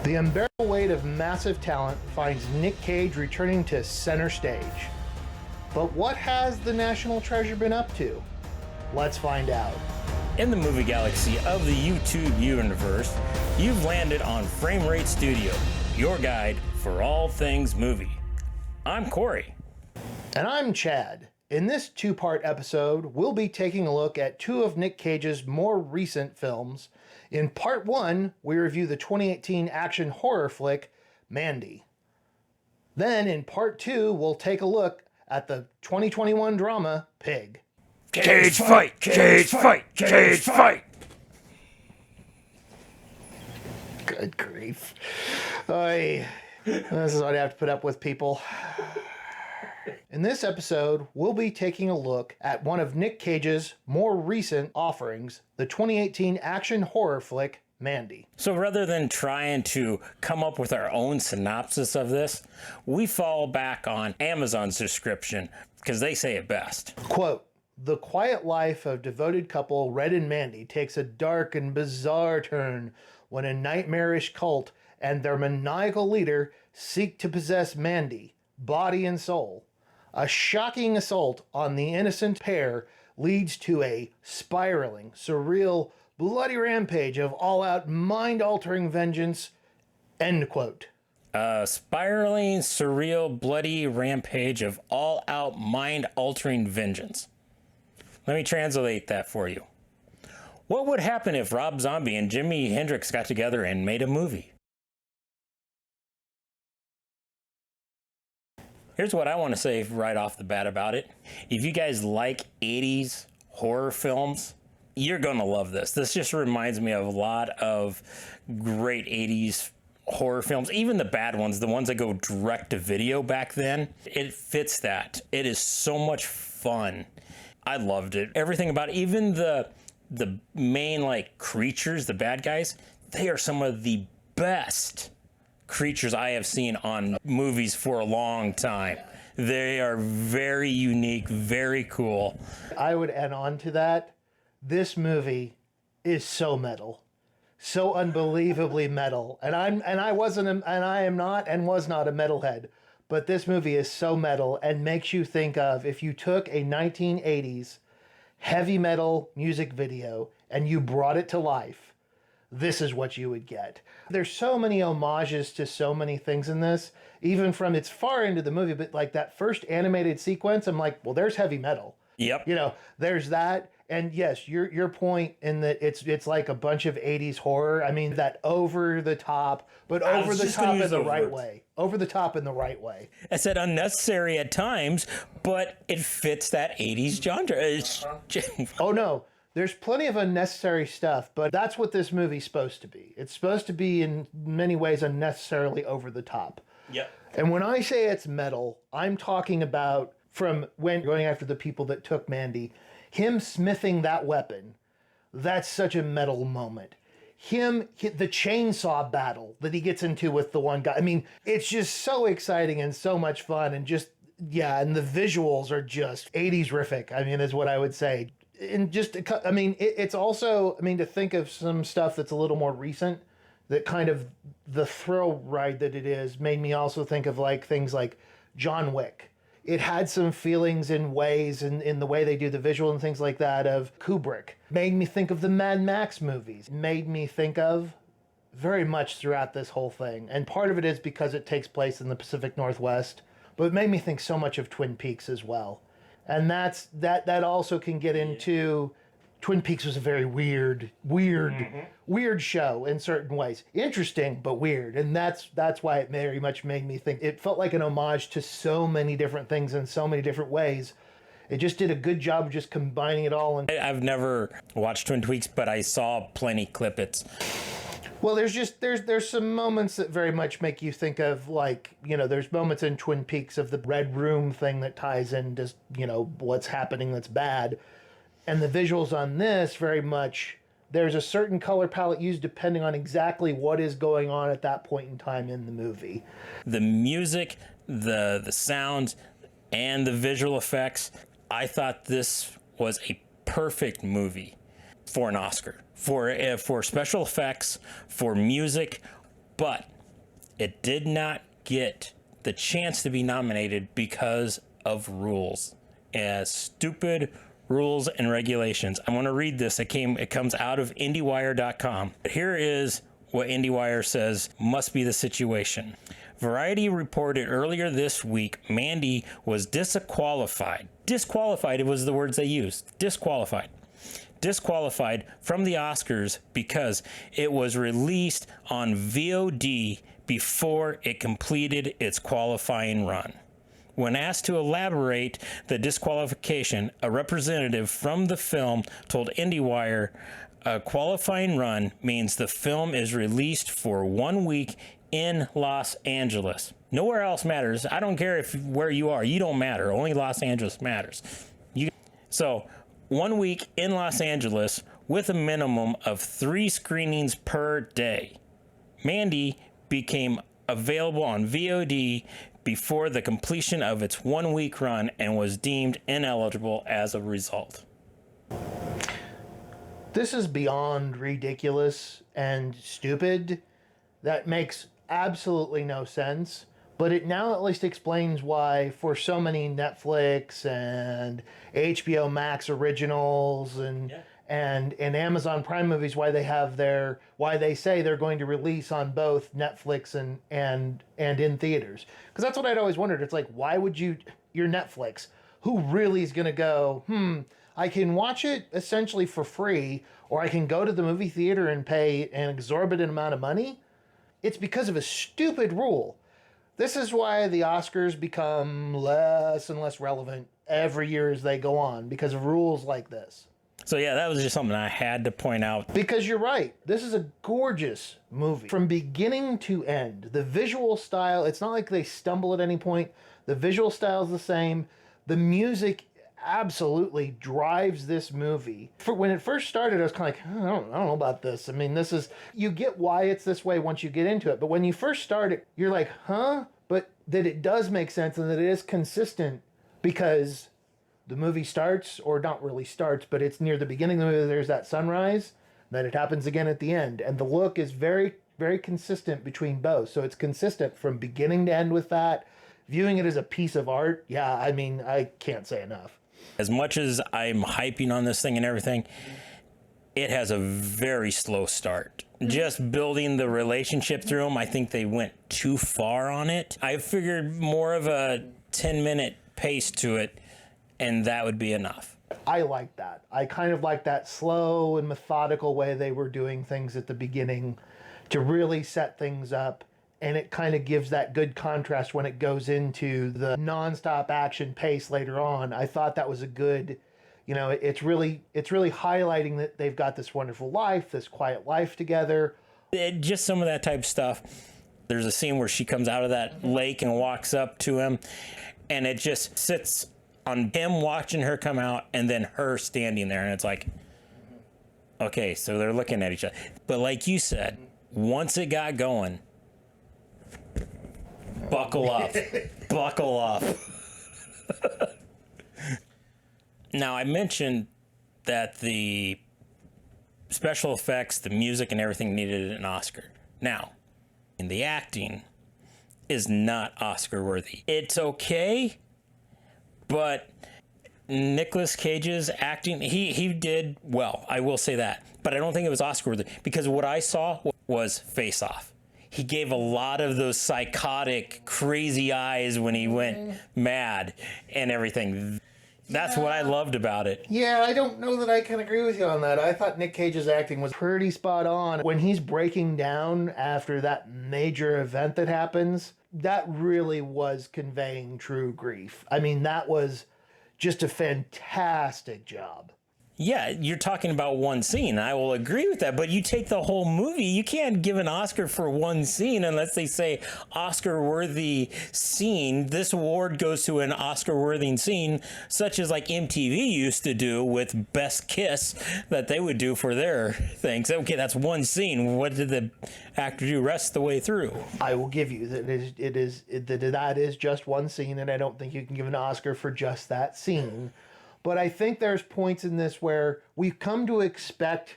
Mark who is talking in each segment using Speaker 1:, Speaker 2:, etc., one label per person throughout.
Speaker 1: The unbearable weight of massive talent finds Nic Cage returning to center stage. But what has the national treasure been up to? Let's find out.
Speaker 2: In the movie galaxy of the YouTube universe, you've landed on Frame Rate Studio, your guide for all things movie. I'm Corey.
Speaker 1: And I'm Chad. In this two-part episode, we'll be taking a look at two of Nic Cage's more recent films. In part one, we review the 2018 action horror flick, Mandy. Then in part two, we'll take a look at the 2021 drama, Pig.
Speaker 2: Cage fight! Cage fight! Cage fight!
Speaker 1: Good grief. This is what I have to put up with, people. In this episode, we'll be taking a look at one of Nic Cage's more recent offerings, the 2018 action horror flick, Mandy.
Speaker 2: So rather than trying to come up with our own synopsis of this, we fall back on Amazon's description because they say it best.
Speaker 1: Quote, "The quiet life of devoted couple Red and Mandy takes a dark and bizarre turn when a nightmarish cult and their maniacal leader seek to possess Mandy, body and soul. A shocking assault on the innocent pair leads to a spiraling, surreal, bloody rampage of all-out, mind-altering vengeance." End quote.
Speaker 2: Spiraling, surreal, bloody rampage of all-out, mind-altering vengeance. Let me translate that for you. What would happen if Rob Zombie and Jimi Hendrix got together and made a movie? Here's what I want to say right off the bat about it. If you guys like 80s horror films, you're going to love this. This just reminds me of a lot of great 80s horror films, even the bad ones, the ones that go direct to video back then. It fits that. It is so much fun. I loved it. Everything about it, even the main like creatures, the bad guys, they are some of the best creatures I have seen on movies for a long time. They are very unique, very cool.
Speaker 1: I would add on to that, this movie is so metal. So unbelievably metal. And I am not and was not a metalhead. But this movie is so metal and makes you think of if you took a 1980s heavy metal music video and you brought it to life, this is what you would get. There's so many homages to so many things in this, even from it's far into the movie, but like that first animated sequence, I'm like, well, there's heavy metal.
Speaker 2: Yep.
Speaker 1: You know, there's that. And yes, your point in that it's like a bunch of 80s horror. I mean, that over the top, but over the top in the right way. Over the top in the right way.
Speaker 2: I said unnecessary at times, but it fits that 80s genre.
Speaker 1: Oh no, there's plenty of unnecessary stuff, but that's what this movie's supposed to be. It's supposed to be in many ways unnecessarily over the top.
Speaker 2: Yep.
Speaker 1: And when I say it's metal, I'm talking about from when going after the people that took Mandy, him smithing that weapon, that's such a metal moment. The chainsaw battle that he gets into with the one guy. I mean, it's just so exciting and so much fun and just, yeah, and the visuals are just 80s-rific, I mean, is what I would say. And just, I mean, it's also, I mean, to think of some stuff that's a little more recent, that kind of the thrill ride that it is, made me also think of like things like John Wick. It had some feelings in ways in the way they do the visual and things like that of Kubrick. Made me think of the Mad Max movies. Made me think of very much throughout this whole thing. And part of it is because it takes place in the Pacific Northwest, but it made me think so much of Twin Peaks as well. And that also can get into Twin Peaks was a very weird show in certain ways. Interesting, but weird. And that's why it very much made me think. It felt like an homage to so many different things in so many different ways. It just did a good job of just combining it all. And
Speaker 2: I've never watched Twin Peaks, but I saw plenty clippets.
Speaker 1: Well, there's some moments that very much make you think of, like, you know, there's moments in Twin Peaks of the Red Room thing that ties in just, you know, what's happening that's bad. And the visuals on this very much, there's a certain color palette used depending on exactly what is going on at that point in time in the movie.
Speaker 2: The music, the sounds, and the visual effects, I thought this was a perfect movie for an Oscar. For special effects, for music, but It did not get the chance to be nominated because of rules. Stupid rules and regulations. I want to read this. It comes out of IndieWire.com. Here is what IndieWire says must be the situation. Variety reported earlier this week Mandy was disqualified. Disqualified, it was the words they used. Disqualified from the Oscars because it was released on VOD before it completed its qualifying run. When asked to elaborate the disqualification, a representative from the film told IndieWire a qualifying run means the film is released for 1 week in Los Angeles. Nowhere else matters. I don't care where you are. You don't matter. Only Los Angeles matters. So 1 week in Los Angeles with a minimum of 3 screenings per day. Mandy became available on VOD before the completion of its 1 week run and was deemed ineligible as a result.
Speaker 1: This is beyond ridiculous and stupid. That makes absolutely no sense. But it now at least explains why for so many Netflix and HBO Max originals and Amazon Prime movies, why they say they're going to release on both Netflix and in theaters. Because that's what I'd always wondered. It's like, why would your Netflix, who really is going to go, I can watch it essentially for free, or I can go to the movie theater and pay an exorbitant amount of money? It's because of a stupid rule. This is why the Oscars become less and less relevant every year as they go on, because of rules like this.
Speaker 2: So yeah, that was just something I had to point out.
Speaker 1: Because you're right. This is a gorgeous movie. From beginning to end, the visual style, it's not like they stumble at any point. The visual style is the same. The music absolutely drives this movie. When it first started, I was kind of like, I don't know about this. I mean, you get why it's this way once you get into it. But when you first start it, you're like, huh? But that it does make sense and that it is consistent because the movie starts, or not really starts, but it's near the beginning of the movie, there's that sunrise, then it happens again at the end. And the look is very, very consistent between both. So it's consistent from beginning to end with that. Viewing it as a piece of art, yeah, I mean, I can't say enough.
Speaker 2: As much as I'm hyping on this thing and everything, it has a very slow start. Just building the relationship through them, I think they went too far on it. I figured more of a 10-minute pace to it, and that would be enough.
Speaker 1: I like that. I kind of like that slow and methodical way they were doing things at the beginning to really set things up. And it kind of gives that good contrast when it goes into the nonstop action pace later on. I thought that was a good, it's really highlighting that they've got this wonderful life, this quiet life together.
Speaker 2: Just some of that type of stuff. There's a scene where she comes out of that lake and walks up to him, and it just sits on him watching her come out and then her standing there. And it's like, okay, so they're looking at each other. But like you said, once it got going, buckle up. Buckle up. Now, I mentioned that the special effects, the music, and everything needed an Oscar. Now, the acting is not Oscar worthy. It's okay, but Nic Cage's acting, he did well. I will say that. But I don't think it was Oscar worthy, because what I saw was Face Off. He gave a lot of those psychotic, crazy eyes when he went mad and everything. That's what I loved about it.
Speaker 1: Yeah, I don't know that I can agree with you on that. I thought Nic Cage's acting was pretty spot on. When he's breaking down after that major event that happens, that really was conveying true grief. I mean, that was just a fantastic job.
Speaker 2: Yeah, you're talking about one scene. I will agree with that. But you take the whole movie, you can't give an Oscar for one scene unless they say Oscar-worthy scene. This award goes to an Oscar-worthy scene, such as like MTV used to do with Best Kiss, that they would do for their things. Okay, that's one scene. What did the actor do rest the way through?
Speaker 1: I will give you that that is just one scene, and I don't think you can give an Oscar for just that scene. But I think there's points in this where we've come to expect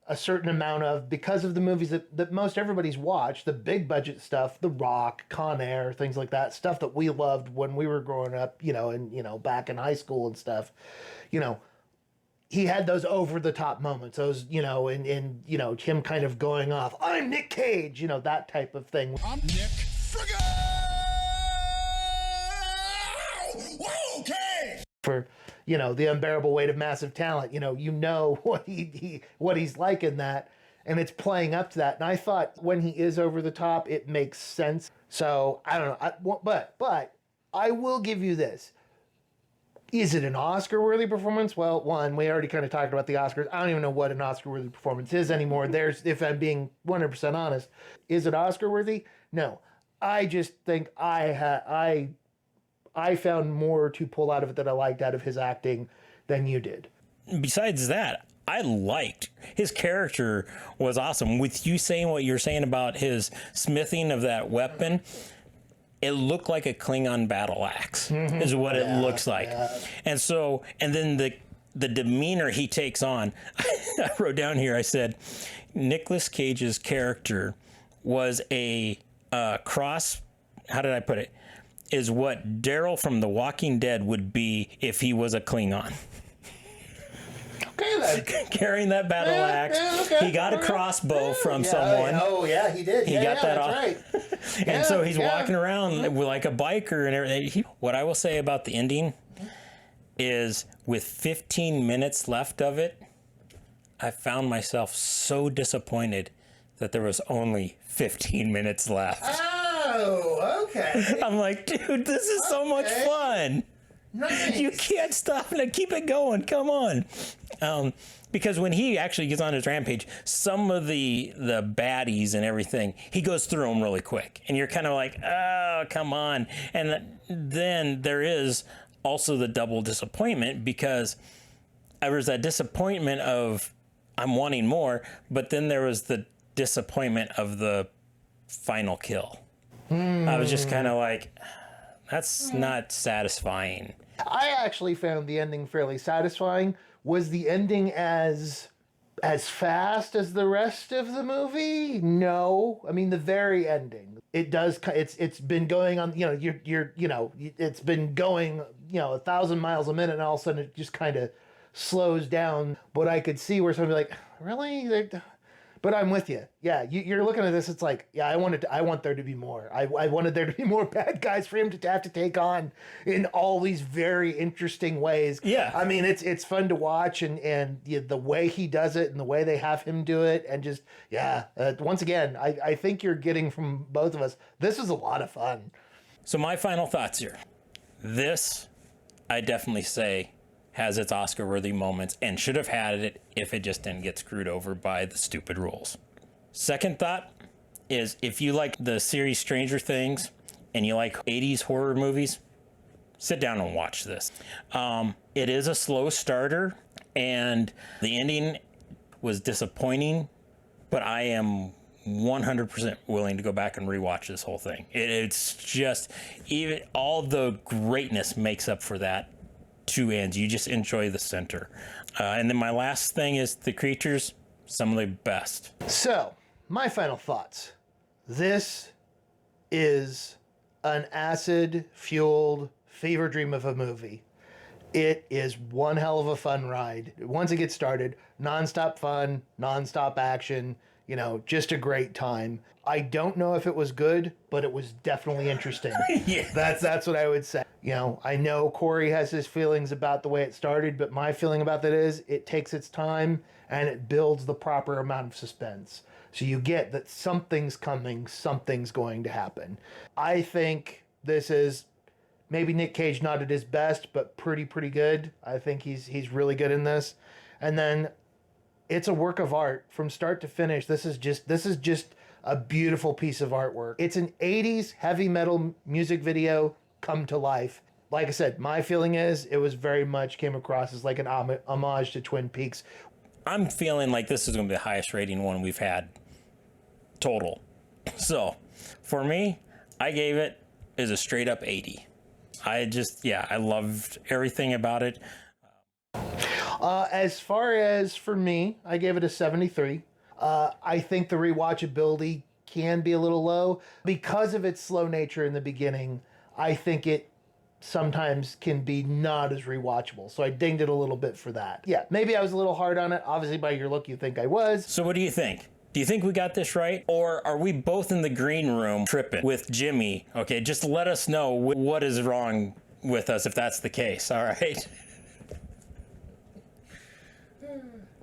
Speaker 1: a certain amount of, because of the movies that most everybody's watched, the big budget stuff, The Rock, Con Air, things like that, stuff that we loved when we were growing up, and back in high school and stuff, he had those over the top moments, those, and him kind of going off, I'm Nic Cage, that type of thing.
Speaker 3: I'm Nick Friggin'! Whoa, okay!
Speaker 1: For the unbearable weight of massive talent, what he's like in that, and it's playing up to that. And I thought when he is over the top, it makes sense. So I don't know, but I will give you this. Is it an Oscar-worthy performance? Well, one, we already kind of talked about the Oscars. I don't even know what an Oscar-worthy performance is anymore. If I'm being 100% honest, is it Oscar-worthy? No. I just think I found more to pull out of it that I liked out of his acting than you did.
Speaker 2: Besides that, I liked his character was awesome. With you saying what you're saying about his smithing of that weapon, it looked like a Klingon battle axe, is what it looks like. Yeah. And then the demeanor he takes on, I wrote down here, I said, Nicolas Cage's character was a cross, how did I put it? Is what Daryl from The Walking Dead would be if he was a Klingon.
Speaker 1: Okay, then.
Speaker 2: Carrying that battle axe. Yeah, okay. He got a crossbow from someone.
Speaker 1: Oh, yeah, he did.
Speaker 2: He got that off.
Speaker 1: Right.
Speaker 2: And so he's walking around like a biker and everything. What I will say about the ending is with 15 minutes left of it, I found myself so disappointed that there was only 15 minutes left.
Speaker 1: Oh, okay.
Speaker 2: I'm like, dude, this is so much fun.
Speaker 1: Nice.
Speaker 2: You can't stop and keep it going. Come on. Because when he actually gets on his rampage, some of the baddies and everything, he goes through them really quick. And you're kind of like, oh, come on. And then there is also the double disappointment, because there was that disappointment of I'm wanting more, but then there was the disappointment of the final kill. I was just kind of like, that's not satisfying.
Speaker 1: I actually found the ending fairly satisfying. Was the ending as fast as the rest of the movie? No. I mean, the very ending. It does. It's been going on. It's been going 1,000 miles a minute, and all of a sudden it just kind of slows down. But I could see where somebody like, really? But I'm with you. Yeah, you're looking at this. It's like, yeah, I want there to be more. I wanted there to be more bad guys for him to have to take on in all these very interesting ways.
Speaker 2: Yeah,
Speaker 1: I mean, it's fun to watch, and the way he does it, and the way they have him do it, and just once again, I think you're getting from both of us. This is a lot of fun.
Speaker 2: So my final thoughts here. This, I definitely say, has its Oscar-worthy moments and should have had it if it just didn't get screwed over by the stupid rules. Second thought is, if you like the series Stranger Things and you like 80s horror movies, sit down and watch this. It is a slow starter, and the ending was disappointing, but I am 100% willing to go back and rewatch this whole thing. It's just, even all the greatness makes up for that. Two ends. You just enjoy the center. And then my last thing is the creatures, some of the best.
Speaker 1: So, my final thoughts. This is an acid-fueled fever dream of a movie. It is one hell of a fun ride. Once it gets started, nonstop fun, nonstop action, just a great time. I don't know if it was good, but it was definitely interesting.
Speaker 2: Yeah.
Speaker 1: That's what I would say. I know Corey has his feelings about the way it started, but my feeling about that is it takes its time and it builds the proper amount of suspense. So you get that something's coming, something's going to happen. I think this is maybe Nic Cage not at his best, but pretty good. I think he's really good in this. And then it's a work of art from start to finish. This is just a beautiful piece of artwork. It's an 80s heavy metal music video come to life. Like I said, my feeling is it was very much came across as like an homage to Twin Peaks.
Speaker 2: I'm feeling like this is going to be the highest rating one we've had total. So for me, I gave it as a straight up 80. I loved everything about it.
Speaker 1: As far as for me, I gave it a 73. I think the rewatchability can be a little low because of its slow nature in the beginning. I think it sometimes can be not as rewatchable. So I dinged it a little bit for that. Yeah, maybe I was a little hard on it. Obviously, by your look, you think I was.
Speaker 2: So what do you think? Do you think we got this right? Or are we both in the green room tripping with Jimmy? Okay, just let us know what is wrong with us if that's the case, all right?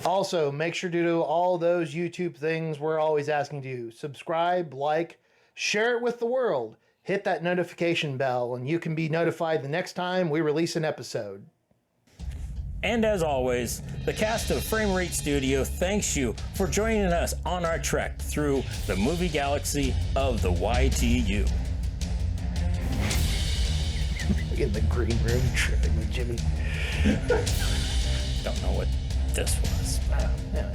Speaker 1: Also, make sure to do all those YouTube things we're always asking you to. Subscribe, like, share it with the world. Hit that notification bell, and you can be notified the next time we release an episode.
Speaker 2: And as always, the cast of Frame Rate Studio thanks you for joining us on our trek through the movie galaxy of the YTU.
Speaker 1: In the green room, tripping with Jimmy.
Speaker 2: Don't know what this was.
Speaker 1: Yeah.